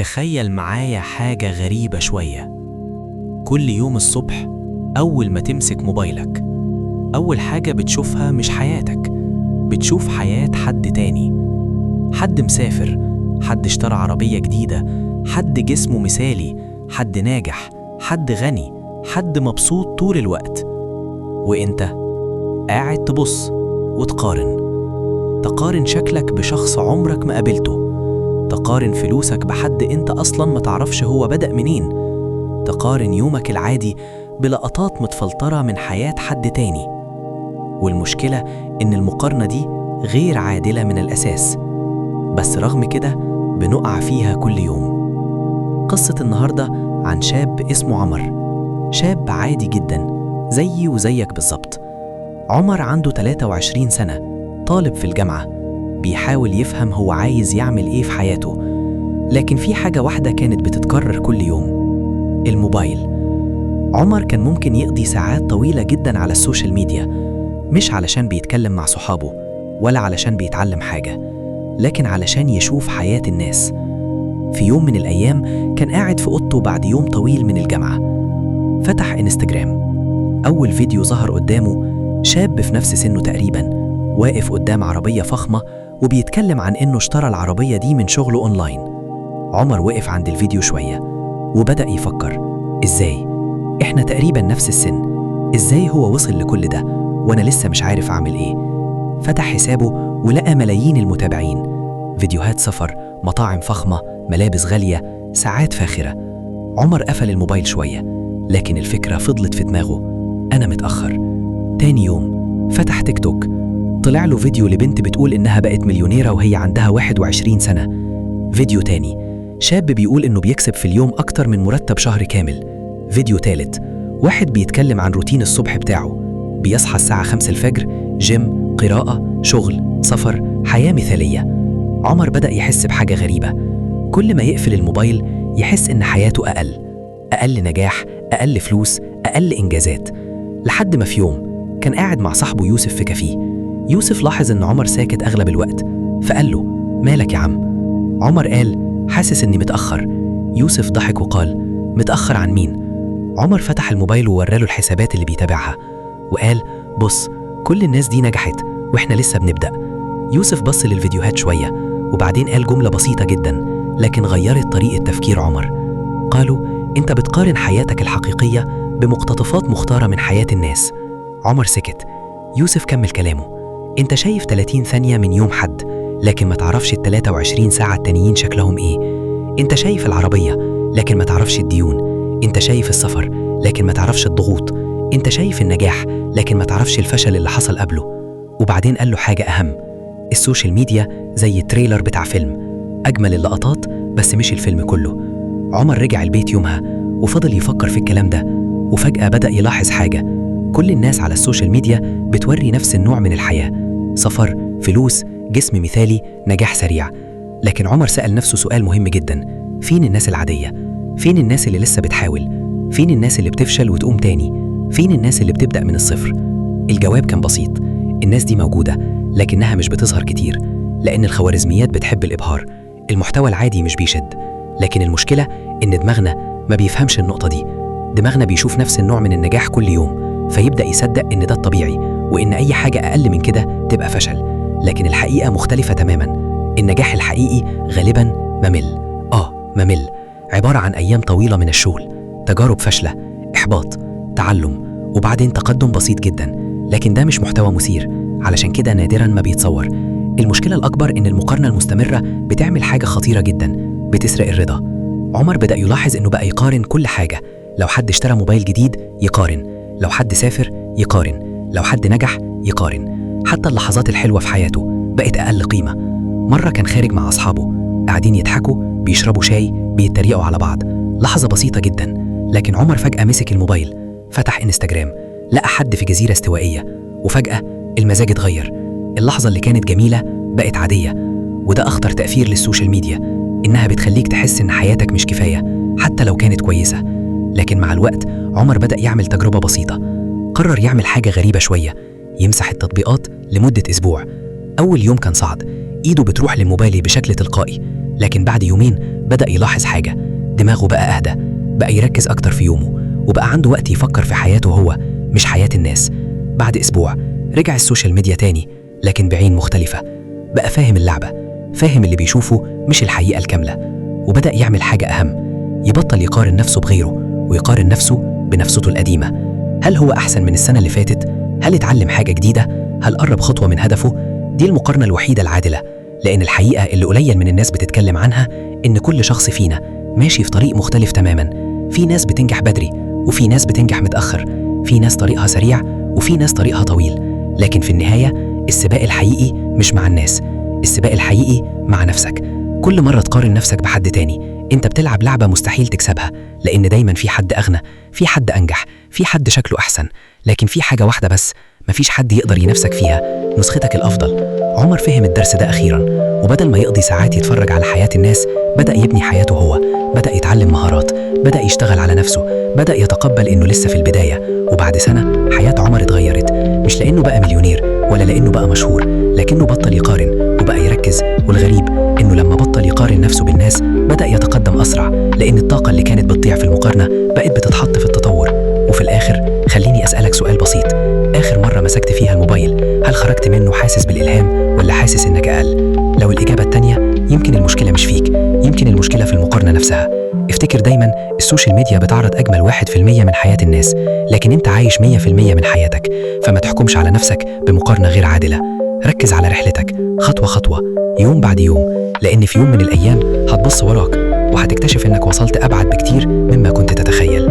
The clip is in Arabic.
تخيل معايا حاجة غريبة شوية. كل يوم الصبح أول ما تمسك موبايلك، أول حاجة بتشوفها مش حياتك، بتشوف حياة حد تاني. حد مسافر، حد اشترى عربية جديدة، حد جسمه مثالي، حد ناجح، حد غني، حد مبسوط طول الوقت. وإنت قاعد تبص تقارن شكلك بشخص عمرك ما قابلته، تقارن فلوسك بحد انت اصلا ما تعرفش هو بدأ منين، تقارن يومك العادي بلقطات متفلترة من حياة حد تاني. والمشكلة ان المقارنة دي غير عادلة من الأساس، بس رغم كده بنقع فيها كل يوم. قصة النهاردة عن شاب اسمه عمر، شاب عادي جدا زيي وزيك بالظبط. عمر عنده 23 سنة، طالب في الجامعة، بيحاول يفهم هو عايز يعمل ايه في حياته. لكن في حاجة واحدة كانت بتتكرر كل يوم: الموبايل. عمر كان ممكن يقضي ساعات طويلة جدا على السوشيال ميديا، مش علشان بيتكلم مع صحابه ولا علشان بيتعلم حاجة، لكن علشان يشوف حياة الناس. في يوم من الأيام كان قاعد في أوضته بعد يوم طويل من الجامعة، فتح انستجرام. أول فيديو ظهر قدامه شاب في نفس سنه تقريبا، واقف قدام عربية فخمة وبيتكلم عن إنه اشترى العربية دي من شغله أونلاين. عمر وقف عند الفيديو شوية وبدأ يفكر: إزاي؟ إحنا تقريبا نفس السن، إزاي هو وصل لكل ده وأنا لسه مش عارف أعمل إيه؟ فتح حسابه ولقى ملايين المتابعين، فيديوهات سفر، مطاعم فخمة، ملابس غالية، ساعات فاخرة. عمر قفل الموبايل شوية، لكن الفكرة فضلت في دماغه: أنا متأخر. تاني يوم فتح تيك توك، طلع له فيديو لبنت بتقول إنها بقت مليونيرة وهي عندها 21 سنة. فيديو تاني شاب بيقول إنه بيكسب في اليوم أكتر من مرتب شهر كامل. فيديو تالت واحد بيتكلم عن روتين الصبح بتاعه، بيصحى الساعة 5 الفجر، جيم، قراءة، شغل، سفر، حياة مثالية. عمر بدأ يحس بحاجة غريبة: كل ما يقفل الموبايل يحس إن حياته أقل نجاح، أقل فلوس، أقل إنجازات. لحد ما في يوم كان قاعد مع صاحبه يوسف في كافيه. يوسف لاحظ إن عمر ساكت أغلب الوقت، فقال له: مالك يا عم؟ عمر قال: حاسس إني متأخر. يوسف ضحك وقال: متأخر عن مين؟ عمر فتح الموبايل ووراله الحسابات اللي بيتابعها وقال: بص، كل الناس دي نجحت وإحنا لسه بنبدأ. يوسف بص للفيديوهات شوية وبعدين قال جملة بسيطة جدا لكن غيرت طريقة تفكير عمر. قالوا: أنت بتقارن حياتك الحقيقية بمقتطفات مختارة من حياة الناس. عمر سكت. يوسف كمل كلامه: أنت شايف 30 ثانية من يوم حد، لكن ما تعرفش ال 23 ساعة التانيين شكلهم إيه. أنت شايف العربية لكن ما تعرفش الديون. أنت شايف السفر لكن ما تعرفش الضغوط. أنت شايف النجاح لكن ما تعرفش الفشل اللي حصل قبله. وبعدين قال له حاجة أهم: السوشيال ميديا زي التريلر بتاع فيلم، أجمل اللقطات بس مش الفيلم كله. عمر رجع البيت يومها وفضل يفكر في الكلام ده، وفجأة بدأ يلاحظ حاجة: كل الناس على السوشيال ميديا بتوري نفس النوع من الحياة، سفر، فلوس، جسم مثالي، نجاح سريع. لكن عمر سأل نفسه سؤال مهم جدا: فين الناس العادية؟ فين الناس اللي لسه بتحاول؟ فين الناس اللي بتفشل وتقوم تاني؟ فين الناس اللي بتبدأ من الصفر؟ الجواب كان بسيط: الناس دي موجودة لكنها مش بتظهر كتير، لأن الخوارزميات بتحب الإبهار. المحتوى العادي مش بيشد، لكن المشكلة إن دماغنا ما بيفهمش النقطة دي. دماغنا بيشوف نفس النوع من النجاح كل يوم، فيبدأ يصدق إن ده الطبيعي وإن أي حاجة أقل من كده تبقى فشل. لكن الحقيقة مختلفة تماماً. النجاح الحقيقي غالباً ممل، عبارة عن أيام طويلة من الشغل، تجارب فاشلة، إحباط، تعلم، وبعدين تقدم بسيط جداً. لكن ده مش محتوى مثير، علشان كده نادراً ما بيتصور. المشكلة الأكبر إن المقارنة المستمرة بتعمل حاجة خطيرة جداً: بتسرق الرضا. عمر بدأ يلاحظ إنه بقى يقارن كل حاجة. لو حد اشترى موبايل جديد يقارن، لو حد سافر يقارن، لو حد نجح يقارن. حتى اللحظات الحلوة في حياته بقت أقل قيمة. مرة كان خارج مع أصحابه، قاعدين يضحكوا، بيشربوا شاي، بيتريقوا على بعض، لحظة بسيطة جدا. لكن عمر فجأة مسك الموبايل، فتح انستجرام، لقى حد في جزيرة استوائية، وفجأة المزاج اتغير. اللحظة اللي كانت جميلة بقت عادية. وده أخطر تأثير للسوشيال ميديا، إنها بتخليك تحس إن حياتك مش كفاية حتى لو كانت كويسة. لكن مع الوقت عمر بدأ يعمل تجربة بسيطة. قرر يعمل حاجة غريبة شوية: يمسح التطبيقات لمدة أسبوع. أول يوم كان صعب، إيده بتروح للموبايل بشكل تلقائي، لكن بعد يومين بدأ يلاحظ حاجة، دماغه بقى أهدى، بقى يركز أكتر في يومه، وبقى عنده وقت يفكر في حياته هو مش حياة الناس. بعد أسبوع رجع السوشيال ميديا تاني، لكن بعين مختلفة. بقى فاهم اللعبة، فاهم اللي بيشوفه مش الحقيقة الكاملة، وبدأ يعمل حاجة أهم، يبطل يقارن نفسه بغيره ويقارن نفسه بنفسه القديمة. هل هو أحسن من السنة اللي فاتت؟ هل اتعلم حاجة جديدة؟ هل قرب خطوة من هدفه؟ دي المقارنة الوحيدة العادلة، لأن الحقيقة اللي قليل من الناس بتتكلم عنها إن كل شخص فينا ماشي في طريق مختلف تماماً. في ناس بتنجح بدري، وفي ناس بتنجح متأخر، في ناس طريقها سريع، وفي ناس طريقها طويل. لكن في النهاية السباق الحقيقي مش مع الناس، السباق الحقيقي مع نفسك. كل مرة تقارن نفسك بحد تاني انت بتلعب لعبة مستحيل تكسبها، لأن دايما في حد أغنى، في حد أنجح، في حد شكله أحسن. لكن في حاجة واحدة بس مفيش حد يقدر ينافسك فيها، نسختك الأفضل. عمر فهم الدرس ده أخيرا، وبدل ما يقضي ساعات يتفرج على حياة الناس بدأ يبني حياته هو، بدأ يتعلم مهارات، بدأ يشتغل على نفسه، بدأ يتقبل إنه لسه في البداية. وبعد سنة حياة عمر اتغيرت، مش لأنه بقى مليونير ولا لأنه بقى مشهور، لكنه بطل يقارن وبقى يركز. والغريب إنه لما بطل يقارن نفسه بالناس بدأ يتقدم أسرع، لأن الطاقة اللي كانت بتضيع في المقارنة بقت بتتحط في التطور. وفي الآخر خليني أسألك سؤال بسيط، آخر مرة مسكت فيها الموبايل هل خرجت منه حاسس بالإلهام ولا حاسس إنك أقل؟ لو الإجابة التانية يمكن المشكلة مش فيك، يمكن المشكلة في المقارنة نفسها. افتكر دايما السوشيال ميديا بتعرض أجمل 1% من حياة الناس، لكن أنت عايش 100% من حياتك. فما تحكمش على نفسك بمقارنة غير عادلة، ركز على رحلتك خطوة خطوة، يوم بعد يوم، لأن في يوم من الأيام هتبص وراك وهتكتشف إنك وصلت أبعد بكتير مما كنت تتخيل.